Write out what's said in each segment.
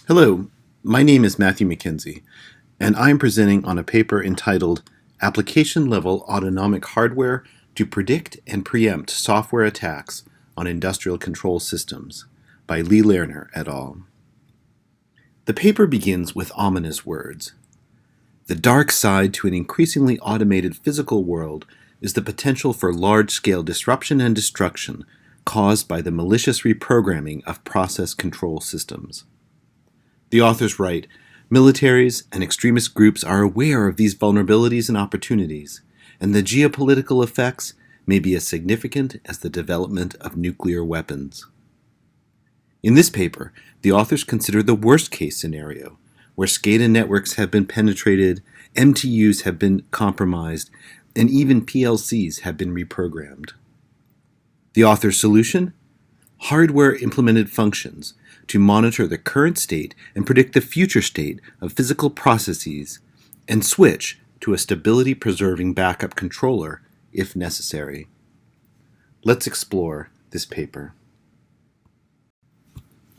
Hello, my name is Matthew McKenzie, and I am presenting on a paper entitled Application-Level Autonomic Hardware to Predict and Preempt Software Attacks on Industrial Control Systems by Lee Lerner et al. The paper begins with ominous words. The dark side to an increasingly automated physical world is the potential for large-scale disruption and destruction caused by the malicious reprogramming of process control systems. The authors write, militaries and extremist groups are aware of these vulnerabilities and opportunities, and the geopolitical effects may be as significant as the development of nuclear weapons. In this paper, the authors consider the worst-case scenario, where SCADA networks have been penetrated, MTUs have been compromised, and even PLCs have been reprogrammed. The author's solution? Hardware-implemented functions to monitor the current state and predict the future state of physical processes, and switch to a stability-preserving backup controller if necessary. Let's explore this paper.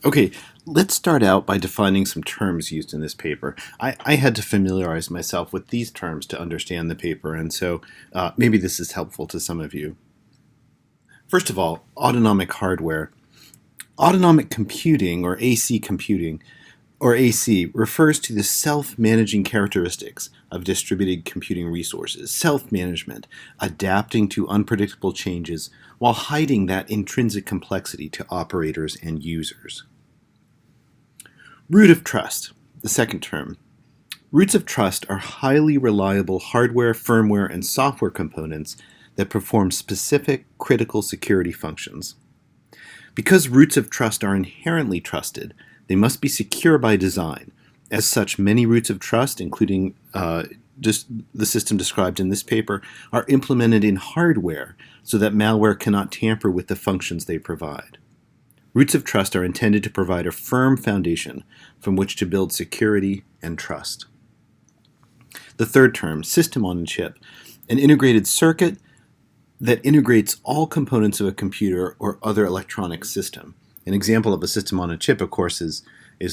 Okay, let's start out by defining some terms used in this paper. I had to familiarize myself with these terms to understand the paper, and so maybe this is helpful to some of you. First of all, autonomic hardware. Autonomic computing, or AC computing, or AC, refers to the self-managing characteristics of distributed computing resources, self-management, adapting to unpredictable changes while hiding that intrinsic complexity to operators and users. Root of trust, the second term. Roots of trust are highly reliable hardware, firmware, and software components that perform specific critical security functions. Because roots of trust are inherently trusted, they must be secure by design. As such, many roots of trust, including just the system described in this paper, are implemented in hardware so that malware cannot tamper with the functions they provide. Roots of trust are intended to provide a firm foundation from which to build security and trust. The third term, system on a chip, an integrated circuit that integrates all components of a computer or other electronic system. An example of a system on a chip, of course, is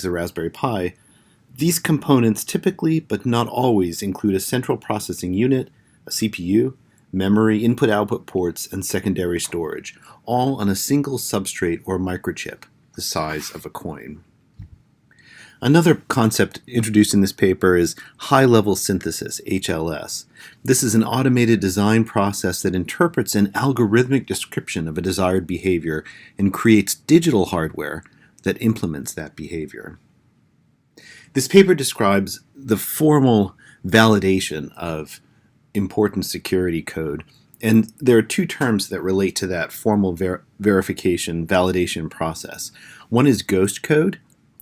the Raspberry Pi. These components typically, but not always, include a central processing unit, a CPU, memory, input-output ports, and secondary storage, all on a single substrate or microchip, the size of a coin. Another concept introduced in this paper is high-level synthesis, HLS. This is an automated design process that interprets an algorithmic description of a desired behavior and creates digital hardware that implements that behavior. This paper describes the formal validation of important security code, and there are two terms that relate to that formal verification, validation process. One is ghost code.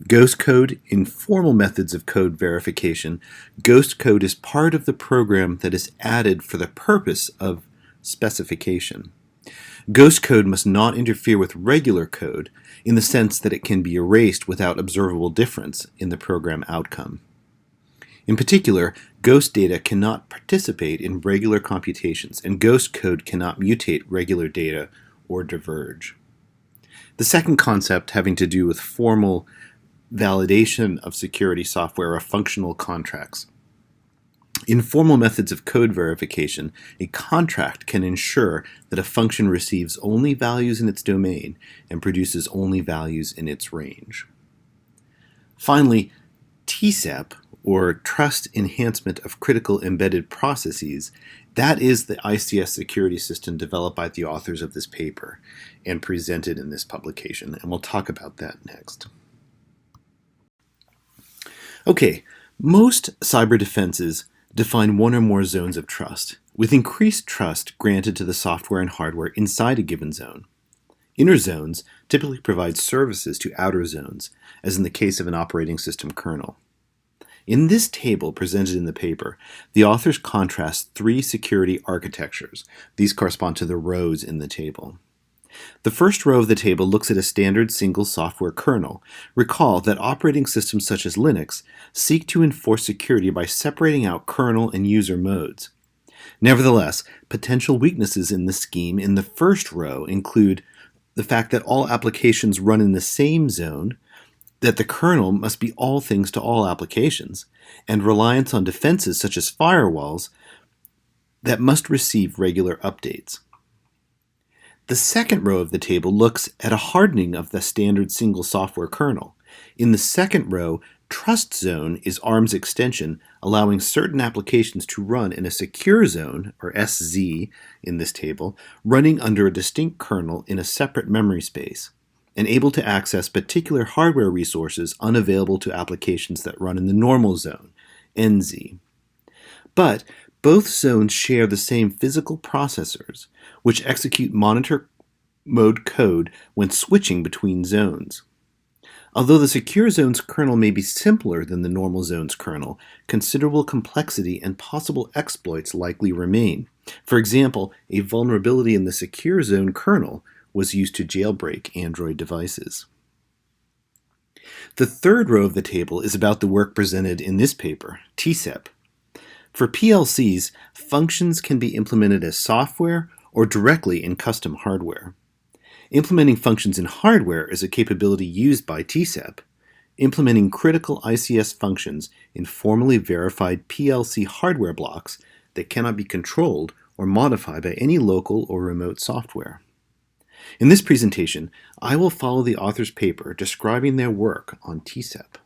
Ghost code, in formal methods of code verification, ghost code is part of the program that is added for the purpose of specification. Ghost code must not interfere with regular code in the sense that it can be erased without observable difference in the program outcome. In particular, ghost data cannot participate in regular computations, and ghost code cannot mutate regular data or diverge. The second concept, having to do with formal validation of security software, are functional contracts. In formal methods of code verification, a contract can ensure that a function receives only values in its domain and produces only values in its range. Finally, TSEP, or Trust Enhancement of Critical Embedded Processes, that is the ICS security system developed by the authors of this paper and presented in this publication, and we'll talk about that next. Okay, most cyber defenses define one or more zones of trust, with increased trust granted to the software and hardware inside a given zone. Inner zones typically provide services to outer zones, as in the case of an operating system kernel. In this table presented in the paper, the authors contrast three security architectures. These correspond to the rows in the table. The first row of the table looks at a standard single software kernel. Recall that operating systems such as Linux seek to enforce security by separating out kernel and user modes. Nevertheless, potential weaknesses in the scheme in the first row include the fact that all applications run in the same zone, that the kernel must be all things to all applications, and reliance on defenses such as firewalls that must receive regular updates. The second row of the table looks at a hardening of the standard single software kernel. In the second row, Trust Zone is ARM's extension, allowing certain applications to run in a secure zone, or SZ in this table, running under a distinct kernel in a separate memory space, and able to access particular hardware resources unavailable to applications that run in the normal zone, NZ. But both zones share the same physical processors, which execute monitor mode code when switching between zones. Although the secure zone's kernel may be simpler than the normal zone's kernel, considerable complexity and possible exploits likely remain. For example, a vulnerability in the secure zone kernel was used to jailbreak Android devices. The third row of the table is about the work presented in this paper, TSEP. For PLCs, functions can be implemented as software or directly in custom hardware. Implementing functions in hardware is a capability used by TSEP. Implementing critical ICS functions in formally verified PLC hardware blocks that cannot be controlled or modified by any local or remote software. In this presentation, I will follow the author's paper describing their work on TSEP.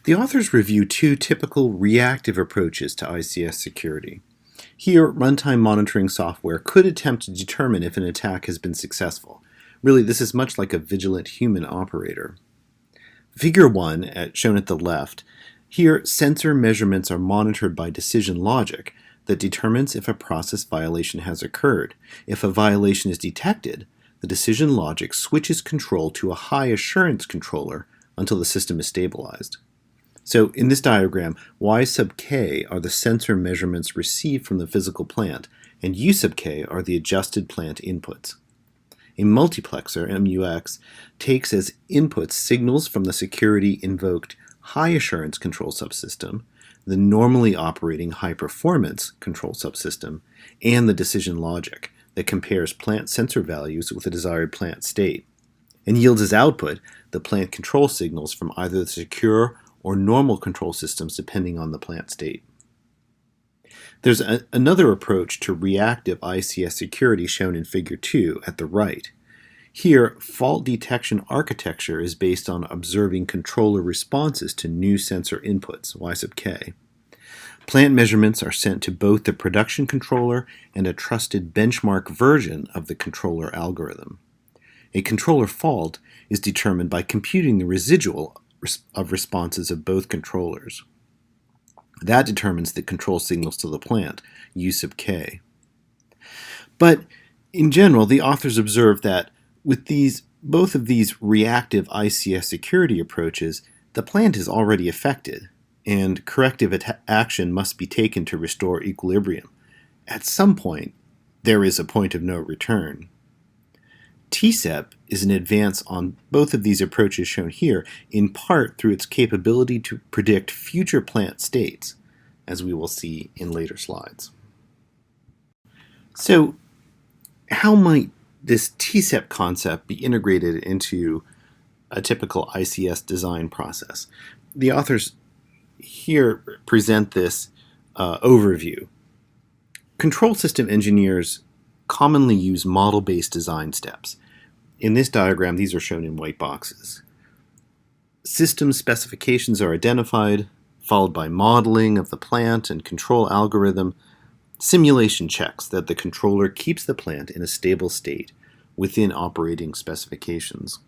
The authors review two typical reactive approaches to ICS security. Here, runtime monitoring software could attempt to determine if an attack has been successful. Really, this is much like a vigilant human operator. Figure 1, shown at the left, here sensor measurements are monitored by decision logic that determines if a process violation has occurred. If a violation is detected, the decision logic switches control to a high assurance controller until the system is stabilized. So in this diagram, Y sub k are the sensor measurements received from the physical plant, and U sub k are the adjusted plant inputs. A multiplexer, MUX, takes as inputs signals from the security-invoked high-assurance control subsystem, the normally operating high-performance control subsystem, and the decision logic that compares plant sensor values with the desired plant state, and yields as output the plant control signals from either the secure or normal control systems depending on the plant state. There's another approach to reactive ICS security shown in Figure 2 at the right. Here, fault detection architecture is based on observing controller responses to new sensor inputs, Y sub k. Plant measurements are sent to both the production controller and a trusted benchmark version of the controller algorithm. A controller fault is determined by computing the residual of responses of both controllers. That determines the control signals to the plant, U sub k. But in general, the authors observe that with both of these reactive ICS security approaches, the plant is already affected, and corrective action must be taken to restore equilibrium. At some point, there is a point of no return. TSEP is an advance on both of these approaches shown here, in part through its capability to predict future plant states, as we will see in later slides. So, how might this TSEP concept be integrated into a typical ICS design process? The authors here present this overview. Control system engineers commonly use model-based design steps. In this diagram, these are shown in white boxes. System specifications are identified, followed by modeling of the plant and control algorithm, simulation checks that the controller keeps the plant in a stable state within operating specifications.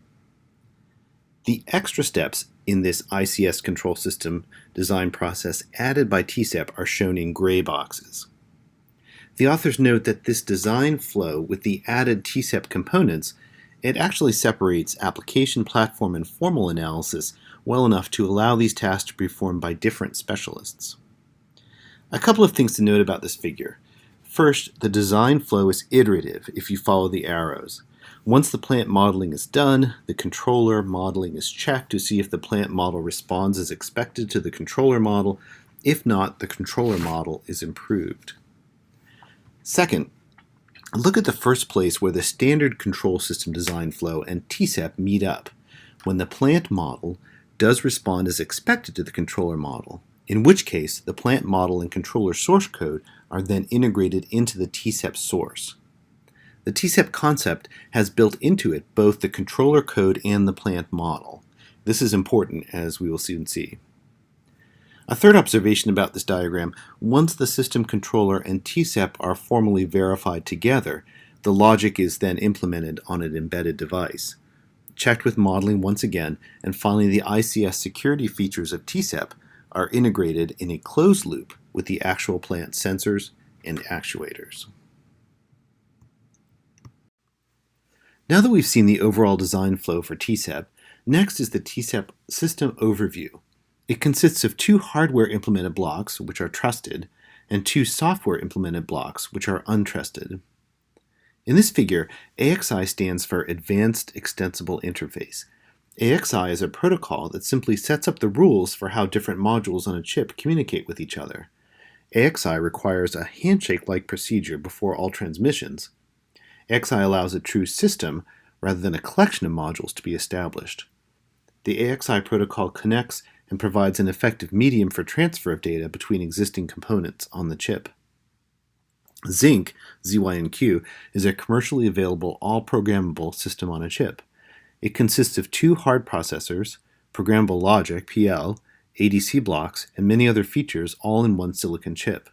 The extra steps in this ICS control system design process added by TSEP are shown in gray boxes. The authors note that this design flow with the added TSEP components, it actually separates application, platform, and formal analysis well enough to allow these tasks to be performed by different specialists. A couple of things to note about this figure. First, the design flow is iterative if you follow the arrows. Once the plant modeling is done, the controller modeling is checked to see if the plant model responds as expected to the controller model. If not, the controller model is improved. Second, look at the first place where the standard control system design flow and TSEP meet up. when the plant model does respond as expected to the controller model, in which case the plant model and controller source code are then integrated into the TSEP source. The TSEP concept has built into it both the controller code and the plant model. This is important, as we will soon see. A third observation about this diagram: once the system controller and TSEP are formally verified together, the logic is then implemented on an embedded device. Checked with modeling once again, and finally the ICS security features of TSEP are integrated in a closed loop with the actual plant sensors and actuators. Now that we've seen the overall design flow for TSEP, next is the TSEP system overview. It consists of two hardware-implemented blocks, which are trusted, and two software-implemented blocks, which are untrusted. In this figure, AXI stands for Advanced Extensible Interface. AXI is a protocol that simply sets up the rules for how different modules on a chip communicate with each other. AXI requires a handshake-like procedure before all transmissions. AXI allows a true system rather than a collection of modules to be established. The AXI protocol connects and provides an effective medium for transfer of data between existing components on the chip. Zynq, ZYNQ, is a commercially available all-programmable system on a chip. It consists of two hard processors, programmable logic, PL, ADC blocks, and many other features all in one silicon chip.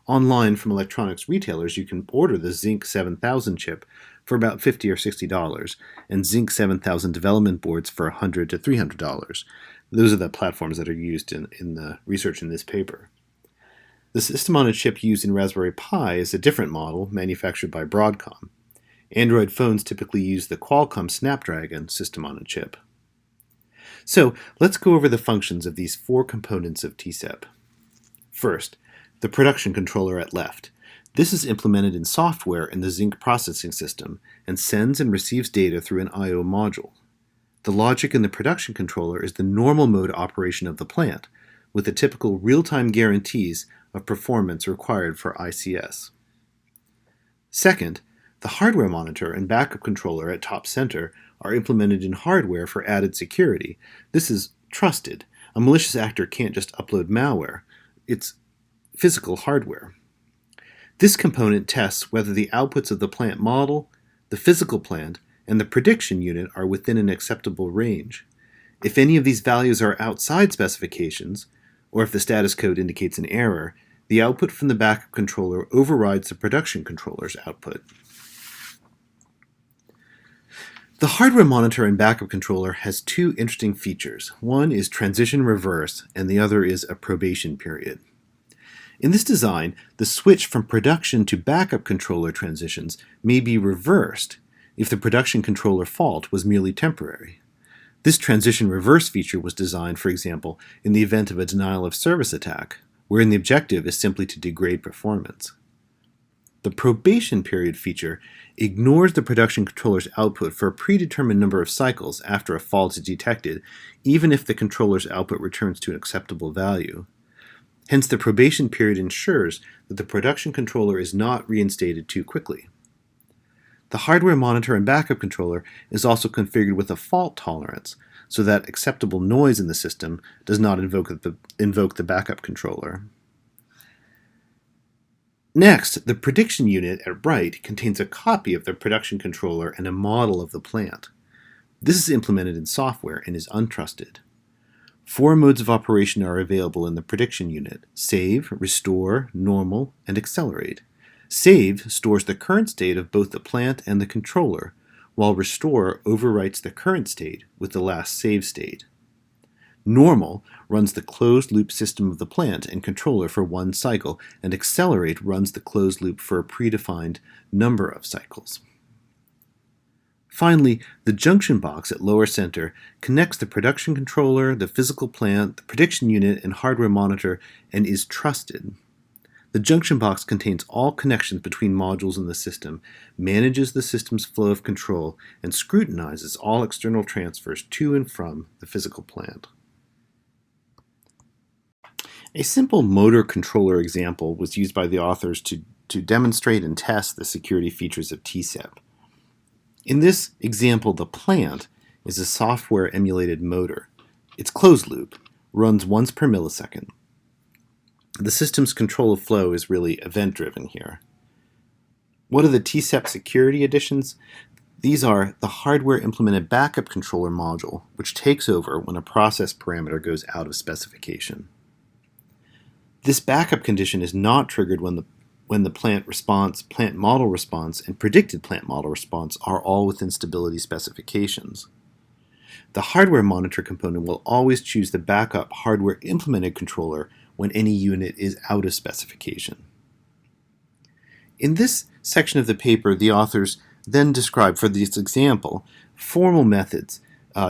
Online from electronics retailers, you can order the Zynq 7000 chip for about $50 or $60, and Zynq 7000 development boards for $100 to $300. Those are the platforms that are used in the research in this paper. The system on a chip used in Raspberry Pi is a different model manufactured by Broadcom. Android phones typically use the Qualcomm Snapdragon system on a chip. So let's go over the functions of these four components of TSEP. First, the production controller at left. This is implemented in software in the Zynq processing system and sends and receives data through an I/O module. The logic in the production controller is the normal mode operation of the plant, with the typical real-time guarantees of performance required for ICS. Second, the hardware monitor and backup controller at top center are implemented in hardware for added security. This is trusted. A malicious actor can't just upload malware. It's physical hardware. This component tests whether the outputs of the plant model, the physical plant, and the prediction unit are within an acceptable range. If any of these values are outside specifications, or if the status code indicates an error, the output from the backup controller overrides the production controller's output. The hardware monitor and backup controller has two interesting features. One is transition reverse, and the other is a probation period. In this design, the switch from production to backup controller transitions may be reversed if the production controller fault was merely temporary. This transition reverse feature was designed, for example, in the event of a denial of service attack, wherein the objective is simply to degrade performance. The probation period feature ignores the production controller's output for a predetermined number of cycles after a fault is detected, even if the controller's output returns to an acceptable value. Hence, the probation period ensures that the production controller is not reinstated too quickly. The hardware monitor and backup controller is also configured with a fault tolerance, so that acceptable noise in the system does not invoke the backup controller. Next, the prediction unit at right contains a copy of the production controller and a model of the plant. This is implemented in software and is untrusted. Four modes of operation are available in the prediction unit: save, restore, normal, and accelerate. Save stores the current state of both the plant and the controller, while restore overwrites the current state with the last save state. Normal runs the closed-loop system of the plant and controller for one cycle, and accelerate runs the closed loop for a predefined number of cycles. Finally, the junction box at lower center connects the production controller, the physical plant, the prediction unit, and hardware monitor, and is trusted. The junction box contains all connections between modules in the system, manages the system's flow of control, and scrutinizes all external transfers to and from the physical plant. A simple motor controller example was used by the authors to demonstrate and test the security features of TSEP. In this example, the plant is a software-emulated motor. It's closed loop, runs once per millisecond. The system's control of flow is really event-driven here. What are the TCEP security additions? These are the hardware-implemented backup controller module, which takes over when a process parameter goes out of specification. This backup condition is not triggered when the plant response, plant model response, and predicted plant model response are all within stability specifications. The hardware monitor component will always choose the backup hardware-implemented controller when any unit is out of specification. In this section of the paper, the authors then describe, for this example, formal methods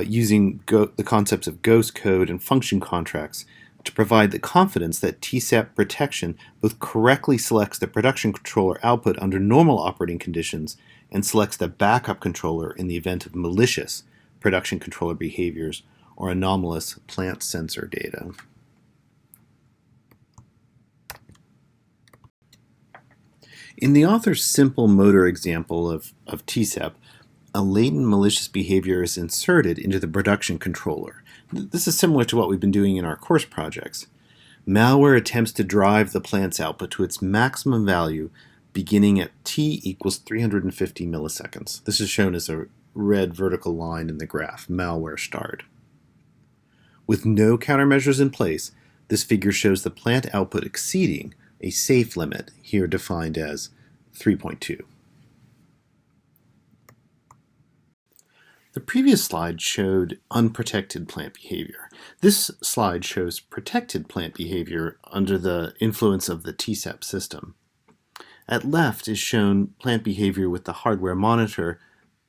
using the concepts of ghost code and function contracts to provide the confidence that TCEP protection both correctly selects the production controller output under normal operating conditions and selects the backup controller in the event of malicious production controller behaviors or anomalous plant sensor data. In the author's simple motor example of TCEP, a latent malicious behavior is inserted into the production controller. This is similar to what we've been doing in our course projects. Malware attempts to drive the plant's output to its maximum value beginning at t equals 350 milliseconds. This is shown as a red vertical line in the graph, malware start. With no countermeasures in place, this figure shows the plant output exceeding a safe limit, here defined as 3.2. The previous slide showed unprotected plant behavior. This slide shows protected plant behavior under the influence of the TCEP system. At left is shown plant behavior with the hardware monitor,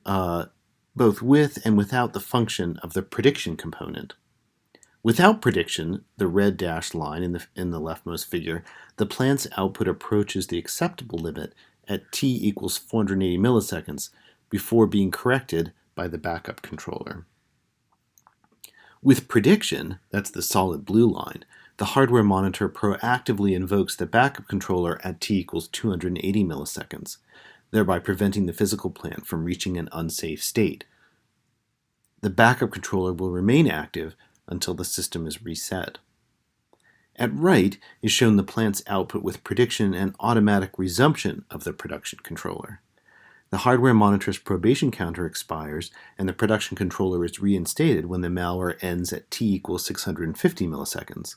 both with and without the function of the prediction component. Without prediction, the red dashed line in the leftmost figure, the plant's output approaches the acceptable limit at t equals 480 milliseconds before being corrected by the backup controller. With prediction, that's the solid blue line, the hardware monitor proactively invokes the backup controller at t equals 280 milliseconds, thereby preventing the physical plant from reaching an unsafe state. The backup controller will remain active until the system is reset. At right is shown the plant's output with prediction and automatic resumption of the production controller. The hardware monitor's probation counter expires and the production controller is reinstated when the malware ends at t equals 650 milliseconds.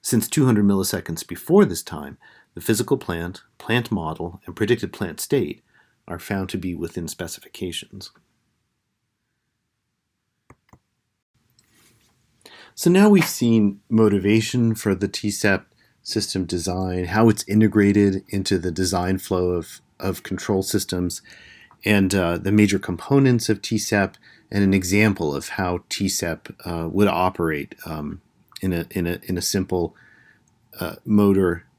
Since 200 milliseconds before this time, the physical plant, plant model, and predicted plant state are found to be within specifications. So now we've seen motivation for the TCEP system design, how it's integrated into the design flow of control systems, and the major components of TCEP, and an example of how TCEP would operate in a simple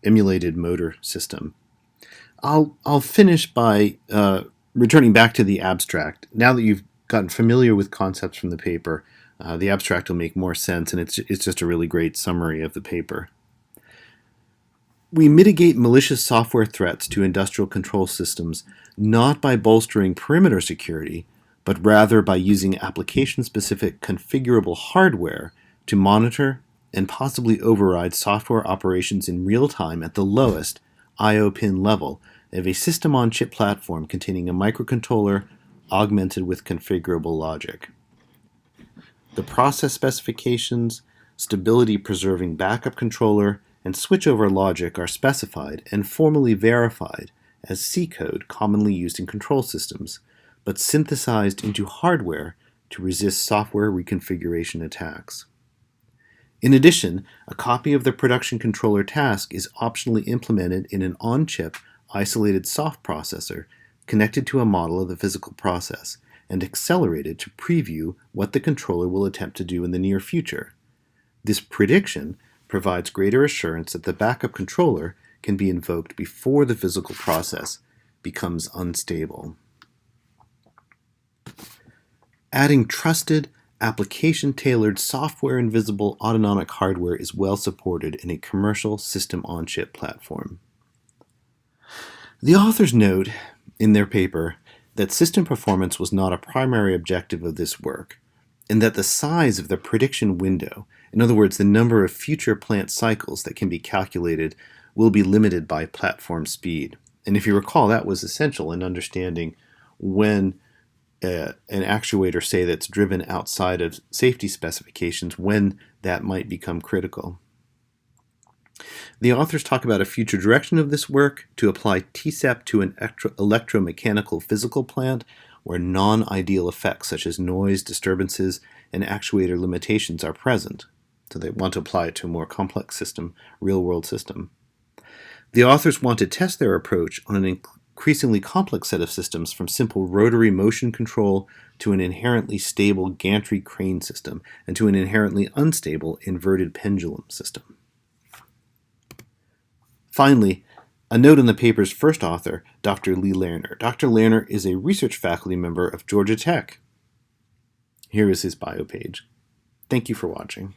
emulated motor system. I'll finish by returning back to the abstract. Now that you've gotten familiar with concepts from the paper, the abstract will make more sense, and it's just a really great summary of the paper. We mitigate malicious software threats to industrial control systems not by bolstering perimeter security, but rather by using application-specific configurable hardware to monitor and possibly override software operations in real time at the lowest I/O pin level of a system-on-chip platform containing a microcontroller augmented with configurable logic. The process specifications, stability-preserving backup controller, and switchover logic are specified and formally verified as C code commonly used in control systems, but synthesized into hardware to resist software reconfiguration attacks. In addition, a copy of the production controller task is optionally implemented in an on-chip isolated soft processor connected to a model of the physical process and accelerated to preview what the controller will attempt to do in the near future. This prediction provides greater assurance that the backup controller can be invoked before the physical process becomes unstable. Adding trusted, application-tailored, software-invisible autonomic hardware is well supported in a commercial system-on-chip platform. The authors note in their paper that system performance was not a primary objective of this work. and that the size of the prediction window, in other words, the number of future plant cycles that can be calculated, will be limited by platform speed. And if you recall, that was essential in understanding when an actuator, say, that's driven outside of safety specifications, when that might become critical. The authors talk about a future direction of this work to apply TCEP to an electromechanical physical plant where non-ideal effects such as noise, disturbances, and actuator limitations are present. So they want to apply it to a more complex system, real-world system. The authors want to test their approach on an increasingly complex set of systems, from simple rotary motion control to an inherently stable gantry crane system and to an inherently unstable inverted pendulum system. Finally, a note on the paper's first author, Dr. Lee Lerner. Dr. Lerner is a research faculty member of Georgia Tech. Here is his bio page. Thank you for watching.